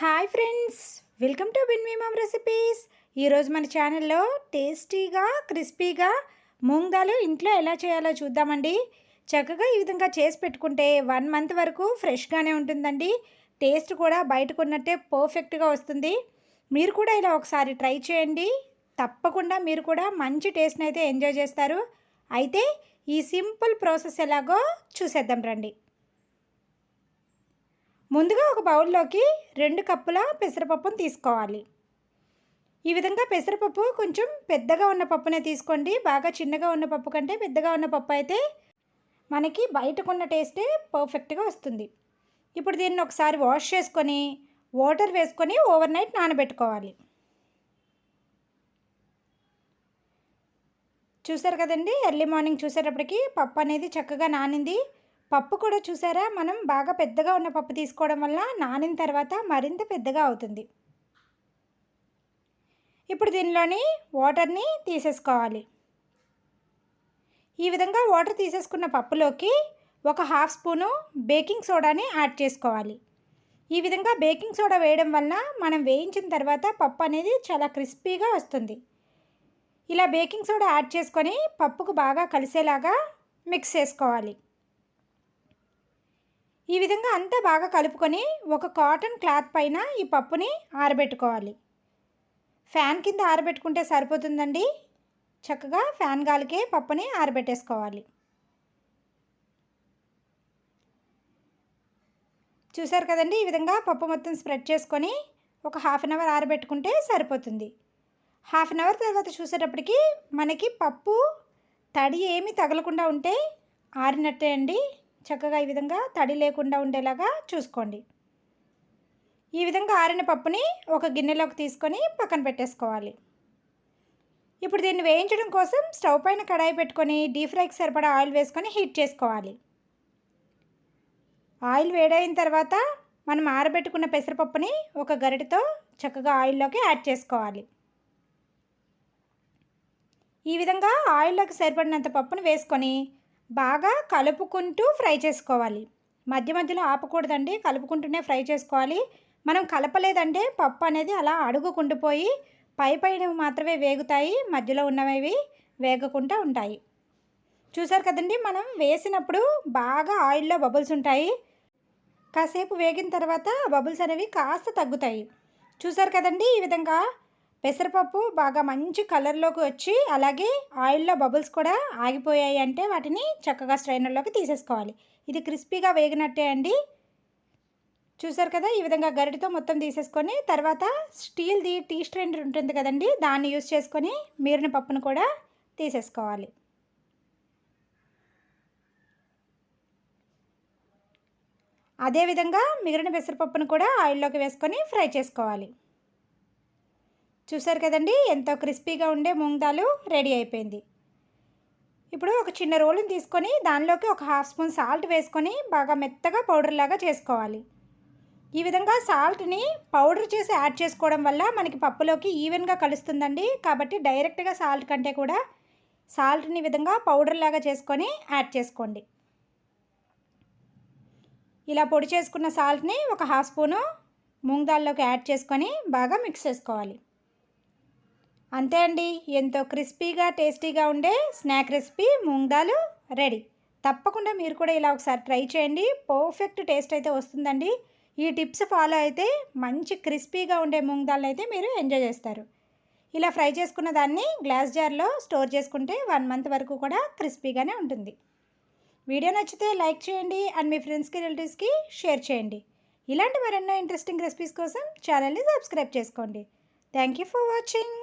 Hi friends, welcome to Binmi mom recipes. ఈరోజు మన ఛానల్లో టేస్టీగా క్రిస్పీగా మూంగ్ దాల్ ఇంట్లో ఎలా చేయాలో చూద్దామండి. చక్కగా ఈ విధంగా చేసి పెట్టుకుంటే 1 మంత్ వరకు ఫ్రెష్గానే ఉంటుందండి. టేస్ట్ కూడా బయటకున్నట్టే పర్ఫెక్ట్గా వస్తుంది. మీరు కూడా ఇలా ఒకసారి ట్రై చేయండి. తప్పకుండా మీరు కూడా మంచి టేస్ట్ని అయితే ఎంజాయ్ చేస్తారు. అయితే ఈ సింపుల్ ప్రాసెస్ ఎలాగో చూసేద్దాం రండి. ముందుగా ఒక బౌల్లోకి 2 కప్పుల పెసరపప్పును తీసుకోవాలి. ఈ విధంగా పెసరపప్పు కొంచెం పెద్దగా ఉన్న పప్పునే తీసుకోండి. బాగా చిన్నగా ఉన్న పప్పు కంటే పెద్దగా ఉన్న పప్పు అయితే మనకి బయటకున్న టేస్టే పర్ఫెక్ట్గా వస్తుంది. ఇప్పుడు దీన్ని ఒకసారి వాష్ చేసుకొని వాటర్ వేసుకొని ఓవర్ నైట్ నానబెట్టుకోవాలి. చూసారు కదండి, ఎర్లీ మార్నింగ్ చూసేటప్పటికి పప్పు అనేది చక్కగా నానింది. పప్పు కూడా చూసారా, మనం బాగా పెద్దగా ఉన్న పప్పు తీసుకోవడం వల్ల నానిన తర్వాత మరింత పెద్దగా అవుతుంది. ఇప్పుడు దీనిలోని వాటర్ని తీసేసుకోవాలి. ఈ విధంగా వాటర్ తీసేసుకున్న పప్పులోకి ఒక 1/2 స్పూను బేకింగ్ సోడాని యాడ్ చేసుకోవాలి. ఈ విధంగా బేకింగ్ సోడా వేయడం వల్ల మనం వేయించిన తర్వాత పప్పు అనేది చాలా క్రిస్పీగా వస్తుంది. ఇలా బేకింగ్ సోడా యాడ్ చేసుకొని పప్పుకు బాగా కలిసేలాగా మిక్స్ చేసుకోవాలి. ఈ విధంగా అంతా బాగా కలుపుకొని ఒక కాటన్ క్లాత్ పైన ఈ పప్పుని ఆరబెట్టుకోవాలి. ఫ్యాన్ కింద ఆరబెట్టుకుంటే సరిపోతుందండి. చక్కగా ఫ్యాన్ గాలికే పప్పుని ఆరబెట్టేసుకోవాలి. చూసారు కదండి, ఈ విధంగా పప్పు మొత్తం స్ప్రెడ్ చేసుకొని ఒక 1/2 అవర్ ఆరబెట్టుకుంటే సరిపోతుంది. 1/2 అవర్ తర్వాత చూసేటప్పటికి మనకి పప్పు తడి ఏమీ తగలకుండా ఉంటే ఆరినట్టే అండి. చక్కగా ఈ విధంగా తడి లేకుండా ఉండేలాగా చూసుకోండి. ఈ విధంగా ఆరిన పప్పుని ఒక గిన్నెలోకి తీసుకొని పక్కన పెట్టేసుకోవాలి. ఇప్పుడు దీన్ని వేయించడం కోసం స్టవ్ పైన కడాయి పెట్టుకొని డీప్ ఫ్రైకి సరిపడా ఆయిల్ వేసుకొని హీట్ చేసుకోవాలి. ఆయిల్ వేడైన తర్వాత మనం ఆరబెట్టుకున్న పెసరపప్పుని ఒక గరిటెతో చక్కగా ఆయిల్లోకి యాడ్ చేసుకోవాలి. ఈ విధంగా ఆయిల్లోకి సరిపడినంత పప్పుని వేసుకొని బాగా కలుపుకుంటూ ఫ్రై చేసుకోవాలి. మధ్య మధ్యలో ఆపకూడదండి, కలుపుకుంటూనే ఫ్రై చేసుకోవాలి. మనం కలపలేదంటే పప్పు అనేది అలా అడుగుకుండిపోయి పైన మాత్రమే వేగుతాయి, మధ్యలో ఉన్నవి వేగకుండా ఉంటాయి. చూసారు కదండి, మనం వేసినప్పుడు బాగా ఆయిల్లో బబుల్స్ ఉంటాయి. కాసేపు వేగిన తర్వాత బబుల్స్ అనేవి కాస్త తగ్గుతాయి. చూసారు కదండి, ఈ విధంగా పెసరపప్పు బాగా మంచి కలర్లోకి వచ్చి అలాగే ఆయిల్లో బబుల్స్ కూడా ఆగిపోయాయి అంటే వాటిని చక్కగా స్ట్రైనర్లోకి తీసేసుకోవాలి. ఇది క్రిస్పీగా వేగినట్టే అండి. చూసారు కదా, ఈ విధంగా గరిటెతో మొత్తం తీసేసుకొని తర్వాత స్టీల్ది టీ స్ట్రైనర్ ఉంటుంది కదండి, దాన్ని యూస్ చేసుకొని మీరిన పప్పును కూడా తీసేసుకోవాలి. అదేవిధంగా మిగిలిన పెసరపప్పును కూడా ఆయిల్లోకి వేసుకొని ఫ్రై చేసుకోవాలి. చూసారు కదండి, ఎంతో క్రిస్పీగా ఉండే మూంగ్ దాల్ రెడీ అయిపోయింది. ఇప్పుడు ఒక చిన్న రోలుని తీసుకొని దానిలోకి ఒక 1/2 స్పూన్ సాల్ట్ వేసుకొని బాగా మెత్తగా పౌడర్ లాగా చేసుకోవాలి. ఈ విధంగా సాల్ట్ని పౌడర్ చేసి యాడ్ చేసుకోవడం వల్ల మనకి పప్పులోకి ఈవెన్గా కలుస్తుందండి. కాబట్టి డైరెక్ట్గా సాల్ట్ కంటే కూడా సాల్ట్ని విధంగా పౌడర్ లాగా చేసుకొని యాడ్ చేసుకోండి. ఇలా పొడి చేసుకున్న సాల్ట్ని ఒక 1/2 స్పూను మూంగ్ దాల్లోకి యాడ్ చేసుకొని బాగా మిక్స్ చేసుకోవాలి. అంతే అండి, ఎంతో క్రిస్పీగా టేస్టీగా ఉండే snack recipe moong dal ready. తప్పకుండా మీరు కూడా ఇలా ఒకసారి ట్రై చేయండి. పర్ఫెక్ట్ టేస్ట్ అయితే వస్తుందండి. ఈ టిప్స్ ఫాలో అయితే మంచి క్రిస్పీగా ఉండే మూంగ్ దాల్ అయితే మీరు ఎంజాయ్ చేస్తారు. ఇలా ఫ్రై చేసుకున్న దాన్ని గ్లాస్ జార్లో స్టోర్ చేసుకుంటే 1 మంత్ వరకు కూడా క్రిస్పీగానే ఉంటుంది. వీడియో నచ్చితే లైక్ చేయండి అండ్ మీ ఫ్రెండ్స్కి రిలేటివ్స్కి షేర్ చేయండి. ఇలాంటి మరెన్నో ఇంట్రెస్టింగ్ రెసిపీస్ కోసం ఛానల్ని సబ్స్క్రైబ్ చేసుకోండి. Thank you for watching.